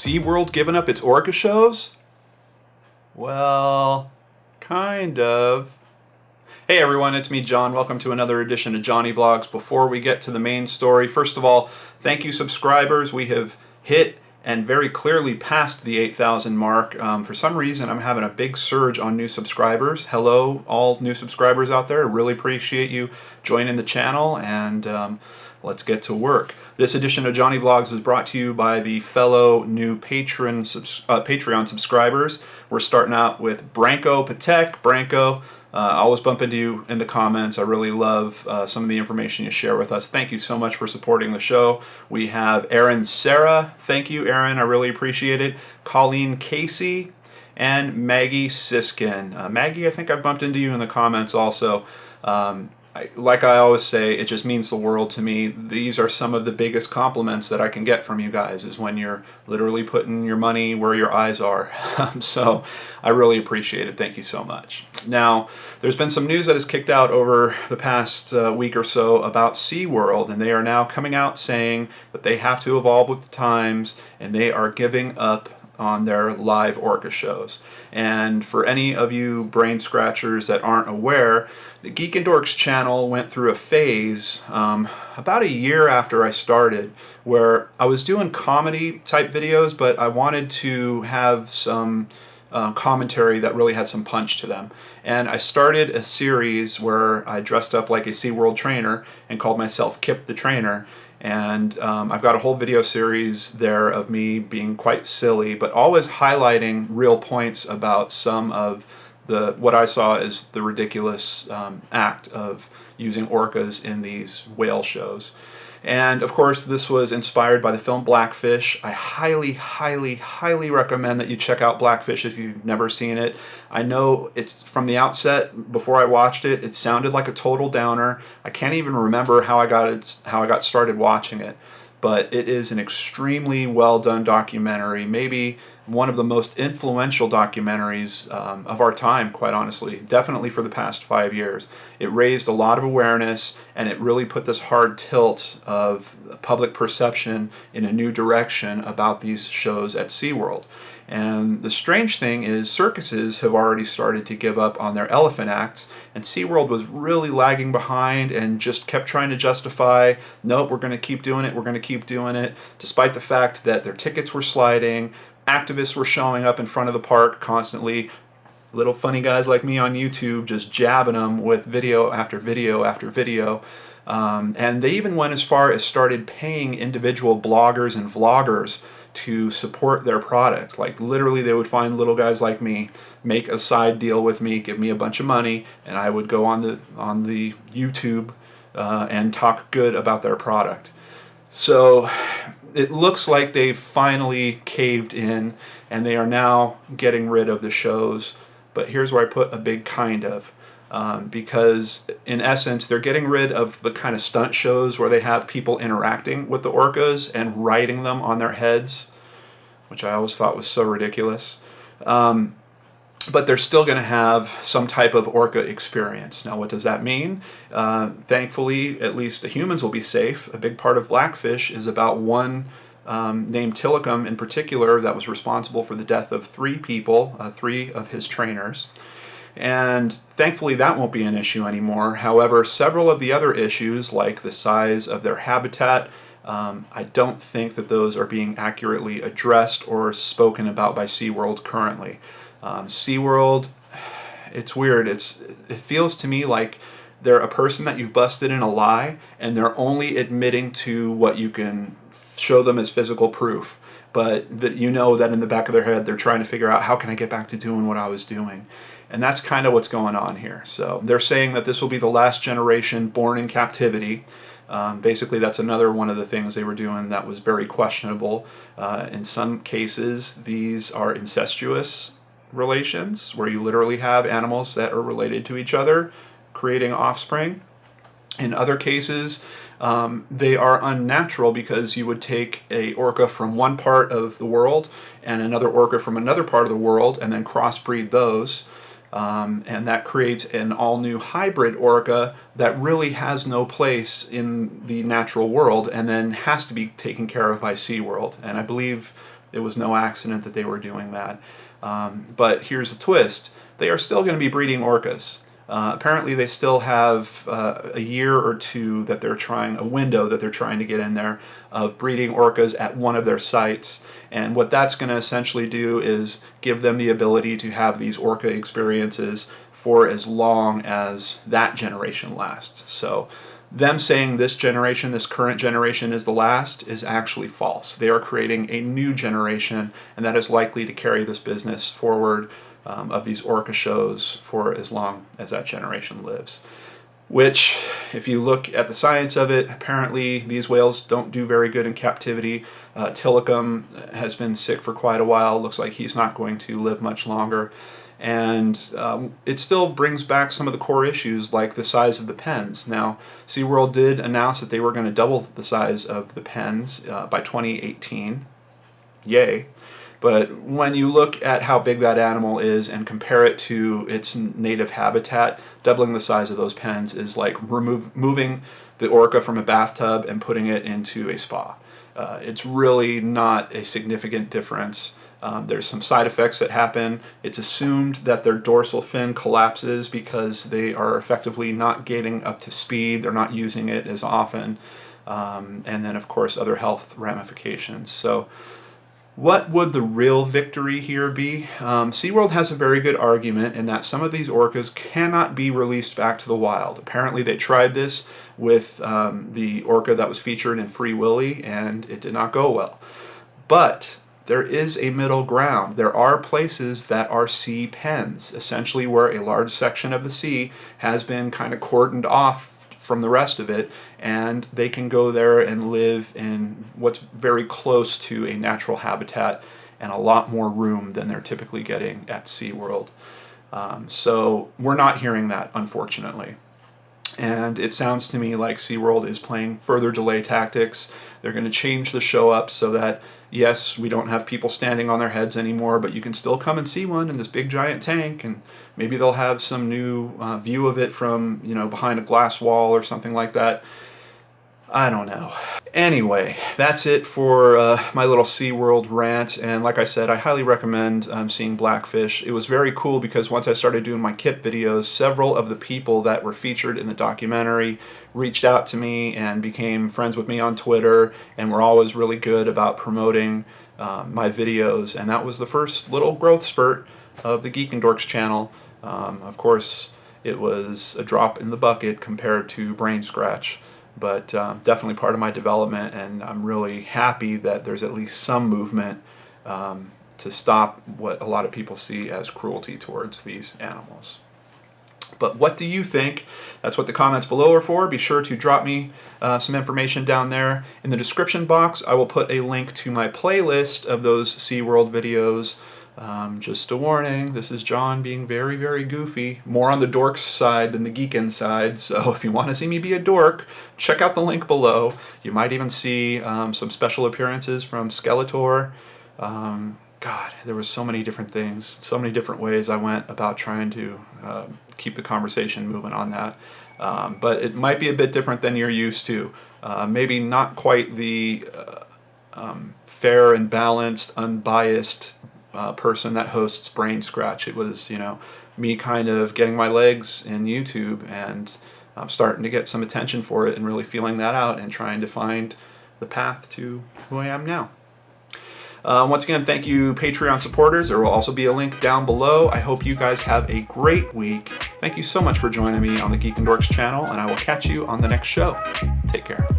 SeaWorld giving up its orca shows? Well, kind of. Hey everyone, it's me John. Welcome to another edition of Johnny Vlogs. Before we get to the main story, first of all, thank you subscribers. We have hit and very clearly passed the 8,000 mark. For some reason, I'm having a big surge on new subscribers. Hello, all new subscribers out there. I really appreciate you joining the channel, and let's get to work. This edition of Johnny Vlogs is brought to you by the fellow new Patreon subscribers. We're starting out with Branko Patek. Branko, I always bump into you in the comments. I really love some of the information you share with us. Thank you so much for supporting the show. We have Aaron Sarah. Thank you, Aaron. I really appreciate it. Colleen Casey and Maggie Siskin. Maggie, I think I bumped into you in the comments also. Like I always say, it just means the world to me. These are some of the biggest compliments that I can get from you guys, is when you're literally putting your money where your eyes are. So I really appreciate it. Thank you so much. Now, there's been some news that has kicked out over the past week or so about SeaWorld, and they are now coming out saying that they have to evolve with the times, and they are giving up on their live orca shows. And for any of you brain scratchers that aren't aware, the Geek and Dorks channel went through a phase about a year after I started, where I was doing comedy type videos, but I wanted to have some commentary that really had some punch to them. And I started a series where I dressed up like a SeaWorld trainer and called myself Kip the Trainer. And I've got a whole video series there of me being quite silly, but always highlighting real points about some of what I saw as the ridiculous act of using orcas in these whale shows. And of course, this was inspired by the film Blackfish. I highly, highly, highly recommend that you check out Blackfish if you've never seen it. I know it's from the outset, before I watched it, it sounded like a total downer. I can't even remember how I got started watching it. But it is an extremely well done documentary, maybe one of the most influential documentaries of our time, quite honestly, definitely for the past 5 years. It raised a lot of awareness, and it really put this hard tilt of public perception in a new direction about these shows at SeaWorld. And the strange thing is, circuses have already started to give up on their elephant acts, and SeaWorld was really lagging behind and just kept trying to justify, nope, we're going to keep doing it, we're going to keep doing it, despite the fact that their tickets were sliding, activists were showing up in front of the park constantly, little funny guys like me on YouTube just jabbing them with video after video after video. And they even went as far as started paying individual bloggers and vloggers to support their product. Like literally they would find little guys like me, make a side deal with me, give me a bunch of money, and I would go on the YouTube and talk good about their product. So it looks like they've finally caved in, and they are now getting rid of the shows. But here's where I put a big kind of. Because in essence they're getting rid of the kind of stunt shows where they have people interacting with the orcas and riding them on their heads, which I always thought was so ridiculous. But they're still going to have some type of orca experience. Now, what does that mean? Thankfully, at least the humans will be safe. A big part of Blackfish is about one named Tillicum in particular that was responsible for the death of 3 people, 3 of his trainers. And thankfully that won't be an issue anymore. However, several of the other issues, like the size of their habitat, I don't think that those are being accurately addressed or spoken about by SeaWorld currently. SeaWorld, it's weird. It feels to me like they're a person that you've busted in a lie, and they're only admitting to what you can show them as physical proof. But that you know that in the back of their head they're trying to figure out, how can I get back to doing what I was doing? And that's kind of what's going on here. So they're saying that this will be the last generation born in captivity. Basically, that's another one of the things they were doing that was very questionable. In some cases, these are incestuous relations, where you literally have animals that are related to each other, creating offspring. In other cases, they are unnatural, because you would take a orca from one part of the world and another orca from another part of the world and then crossbreed those. And that creates an all-new hybrid orca that really has no place in the natural world and then has to be taken care of by SeaWorld. And I believe It was no accident that they were doing that. But here's a twist. They are still going to be breeding orcas. Apparently they still have a year or two that they're trying, a window that they're trying to get in there of breeding orcas at one of their sites. And what that's going to essentially do is give them the ability to have these orca experiences for as long as that generation lasts. So them saying this generation, this current generation is the last, is actually false. They are creating a new generation, and that is likely to carry this business forward of these orca shows for as long as that generation lives. Which, if you look at the science of it, apparently these whales don't do very good in captivity. Tilikum has been sick for quite a while. Looks like he's not going to live much longer. And it still brings back some of the core issues, like the size of the pens. Now, SeaWorld did announce that they were going to double the size of the pens by 2018. Yay. But when you look at how big that animal is and compare it to its native habitat, doubling the size of those pens is like moving the orca from a bathtub and putting it into a spa. It's really not a significant difference. There's some side effects that happen. It's assumed that their dorsal fin collapses because they are effectively not getting up to speed. They're not using it as often. And then, of course, other health ramifications. So what would the real victory here be? SeaWorld has a very good argument in that some of these orcas cannot be released back to the wild. Apparently they tried this with the orca that was featured in Free Willy, and it did not go well. But there is a middle ground. There are places that are sea pens, essentially where a large section of the sea has been kind of cordoned off from the rest of it, and they can go there and live in what's very close to a natural habitat and a lot more room than they're typically getting at SeaWorld. So we're not hearing that, unfortunately. And it sounds to me like SeaWorld is playing further delay tactics. They're going to change the show up so that, yes, we don't have people standing on their heads anymore, but you can still come and see one in this big giant tank, and maybe they'll have some new view of it from, behind a glass wall or something like that. I don't know. Anyway, that's it for my little SeaWorld rant, and like I said, I highly recommend seeing Blackfish. It was very cool because once I started doing my KIP videos, several of the people that were featured in the documentary reached out to me and became friends with me on Twitter, and were always really good about promoting my videos, and that was the first little growth spurt of the Geek and Dorks channel. Of course, it was a drop in the bucket compared to Brain Scratch, but definitely part of my development, and I'm really happy that there's at least some movement to stop what a lot of people see as cruelty towards these animals. But what do you think? That's what the comments below are for. Be sure to drop me some information down there. In the description box, I will put a link to my playlist of those SeaWorld videos. Just a warning, this is John being very, very goofy. More on the dorks side than the geekin' side, so if you want to see me be a dork, check out the link below. You might even see some special appearances from Skeletor. God, there was so many different things, so many different ways I went about trying to keep the conversation moving on that. But it might be a bit different than you're used to. Maybe not quite the fair and balanced, unbiased person that hosts Brain Scratch. It was, me kind of getting my legs in YouTube and starting to get some attention for it and really feeling that out and trying to find the path to who I am now. Once again, thank you Patreon supporters. There will also be a link down below. I hope you guys have a great week. Thank you so much for joining me on the Geek and Dorks channel, and I will catch you on the next show. Take care.